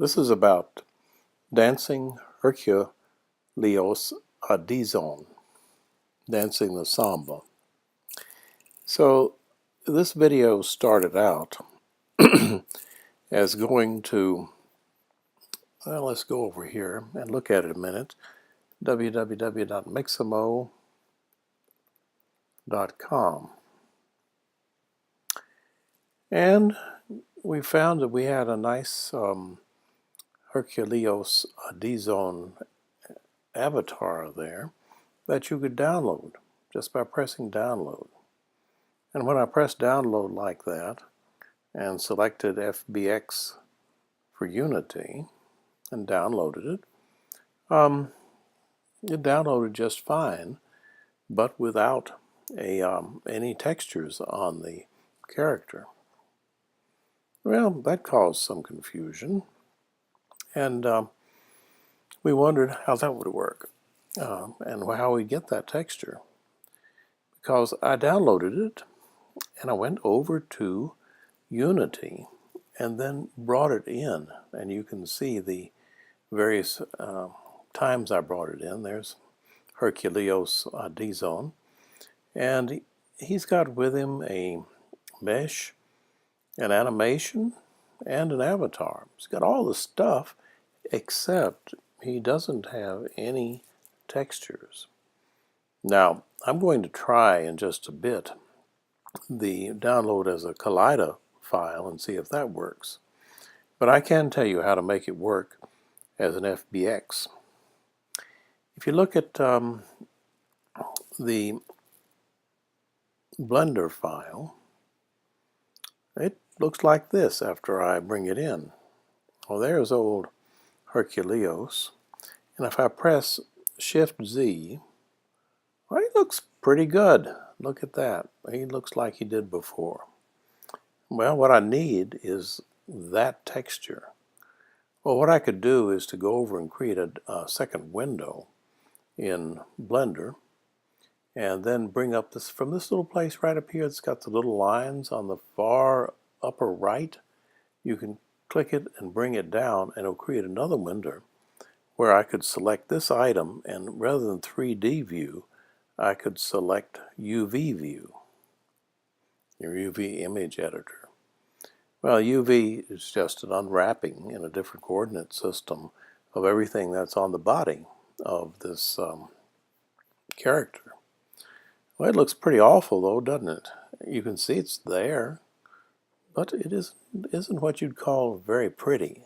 This is about dancing Herculeos a Dizon, dancing the samba. So this video started out as going to, well, let's go over here and look at it a minute, www.mixamo.com. And we found that we had a nice Herculeos a Dizon avatar there that you could download just by pressing download. And when I pressed download like that and selected FBX for Unity and downloaded it, it downloaded just fine, but without any textures on the character. Well, that caused some confusion, and we wondered how that would work and how we get that texture. Because I downloaded it and I went over to Unity and then brought it in, and you can see the various times I brought it in. There's Herculeos a Dizon, and he's got with him a mesh, an animation, and an avatar. He's got all the stuff except he doesn't have any textures. Now, I'm going to try in just a bit the download as a Kaleido file and see if that works. But I can tell you how to make it work as an FBX. If you look at the Blender file, it looks like this after I bring it in. Well, there's old Herculeos, and if I press Shift Z, well, he looks pretty good. Look at that. He looks like he did before. Well, what I need is that texture. Well, what I could do is to go over and create a second window in Blender, and then bring up this from this little place right up here. It's got the little lines on the far upper right. You can click it and bring it down, and it'll create another window where I could select this item, and rather than 3D view, I could select UV view, your UV image editor. Well, UV is just an unwrapping in a different coordinate system of everything that's on the body of this character. Well, it looks pretty awful though, doesn't it? You can see it's there, but it isn't what you'd call very pretty.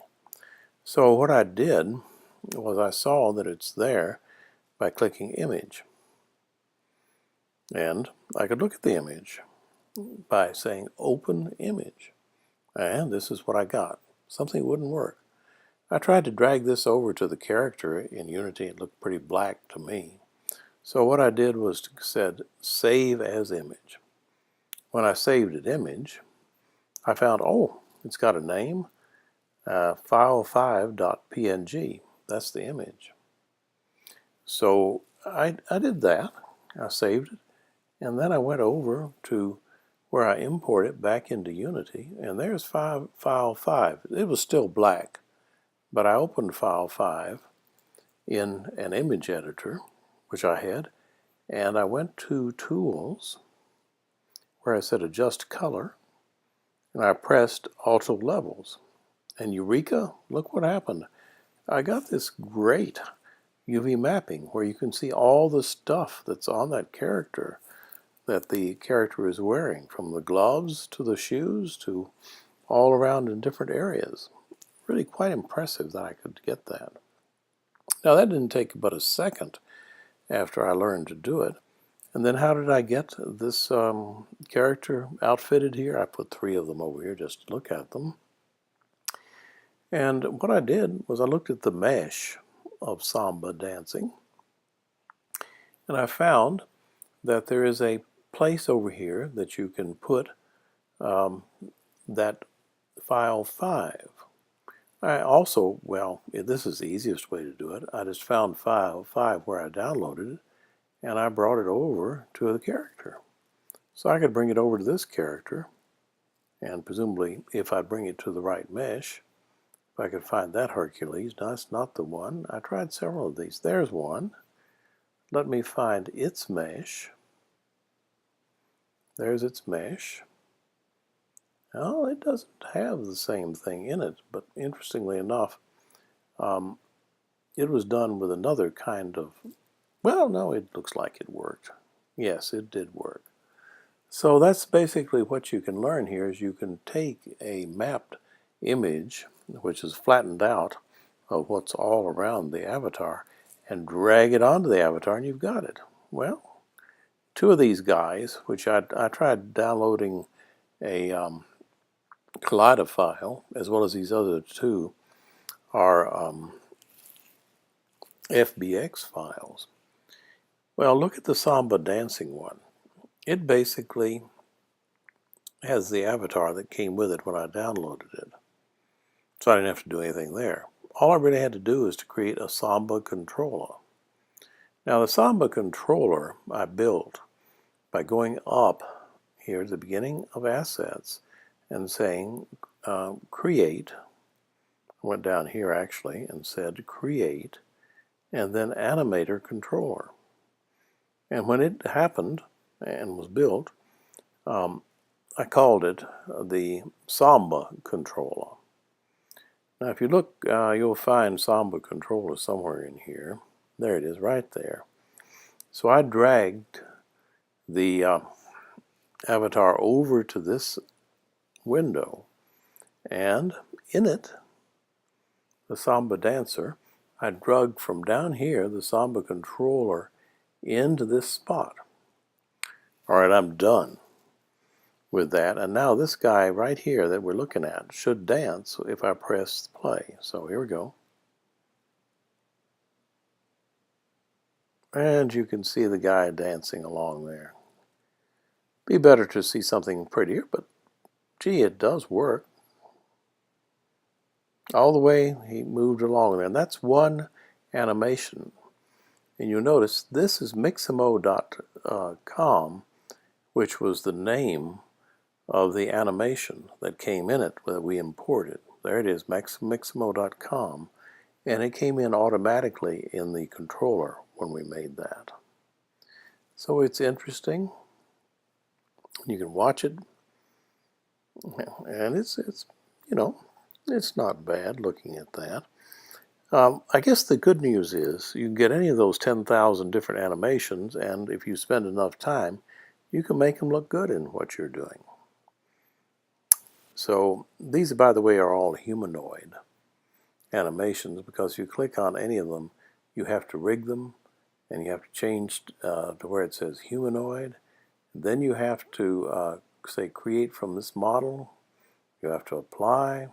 So what I did was I saw that it's there by clicking image. And I could look at the image by saying open image. And this is what I got. Something wouldn't work. I tried to drag this over to the character in Unity. It looked pretty black to me. So what I did was said save as image. When I saved an image, I found, oh, it's got a name, file5.png. That's the image. So I did that. I saved it. And then I went over to where I import it back into Unity, and there's file 5. It was still black, but I opened file 5 in an image editor, which I had, and I went to Tools, where I said Adjust Color, and I pressed Auto Levels. And eureka, look what happened. I got this great UV mapping where you can see all the stuff that's on that character that the character is wearing, from the gloves to the shoes to all around in different areas. Really quite impressive that I could get that. Now that didn't take but a second after I learned to do it. And then how did I get this character outfitted here? I put 3 of them over here just to look at them. And what I did was I looked at the mesh of samba dancing, and I found that there is a place over here that you can put that file 5. I also, well, this is the easiest way to do it. I just found file 5 where I downloaded it, and I brought it over to the character. So I could bring it over to this character, and presumably if I bring it to the right mesh, If I could find that Hercules. No, that's not the one. I tried several of these. There's one. Let me find its mesh. There's its mesh. Oh, it doesn't have the same thing in it, but interestingly enough, it was done with another kind of, well, no, it looks like it worked. Yes, it did work. So that's basically what you can learn here is you can take a mapped image, which is flattened out of what's all around the avatar, and drag it onto the avatar, and you've got it. Well, two of these guys, which I tried downloading a Collider file, as well as these other two, are FBX files. Well, look at the Samba dancing one. It basically has the avatar that came with it when I downloaded it. So I didn't have to do anything there. All I really had to do is to create a Samba controller. Now the Samba controller I built by going up here at the beginning of assets and saying create. I went down here actually and said create and then animator controller. And when it happened and was built, I called it the Samba controller. Now if you look, you'll find Samba controller somewhere in here. There it is, right there. So I dragged the avatar over to this window, and in it, the Samba dancer, I dragged from down here the Samba controller into this spot. All right, I'm done with that, and now this guy right here that we're looking at should dance if I press play. So here we go. And you can see the guy dancing along there. Be better to see something prettier, but gee, it does work. All the way he moved along there, and that's one animation. And you'll notice this is mixamo.com, which was the name of the animation that came in it that we imported. There it is, mixamo.com, and it came in automatically in the controller when we made that. So it's interesting. You can watch it, and it's you know, it's not bad looking at that. I guess the good news is you can get any of those 10,000 different animations, and if you spend enough time, you can make them look good in what you're doing. So these, by the way, are all humanoid animations because if you click on any of them, you have to rig them, and you have to change to where it says humanoid. Then you have to say create from this model. You have to apply.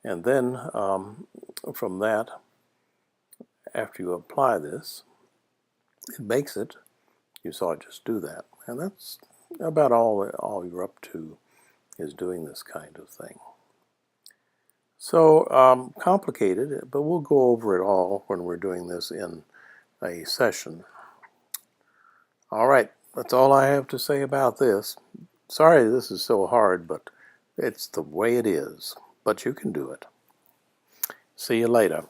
And then from that, after you apply this, it makes it. You saw it just do that. And that's about all you're up to is doing this kind of thing. So complicated, but we'll go over it all when we're doing this in a session. All right, that's all I have to say about this. Sorry this is so hard, but it's the way it is. But you can do it. See you later.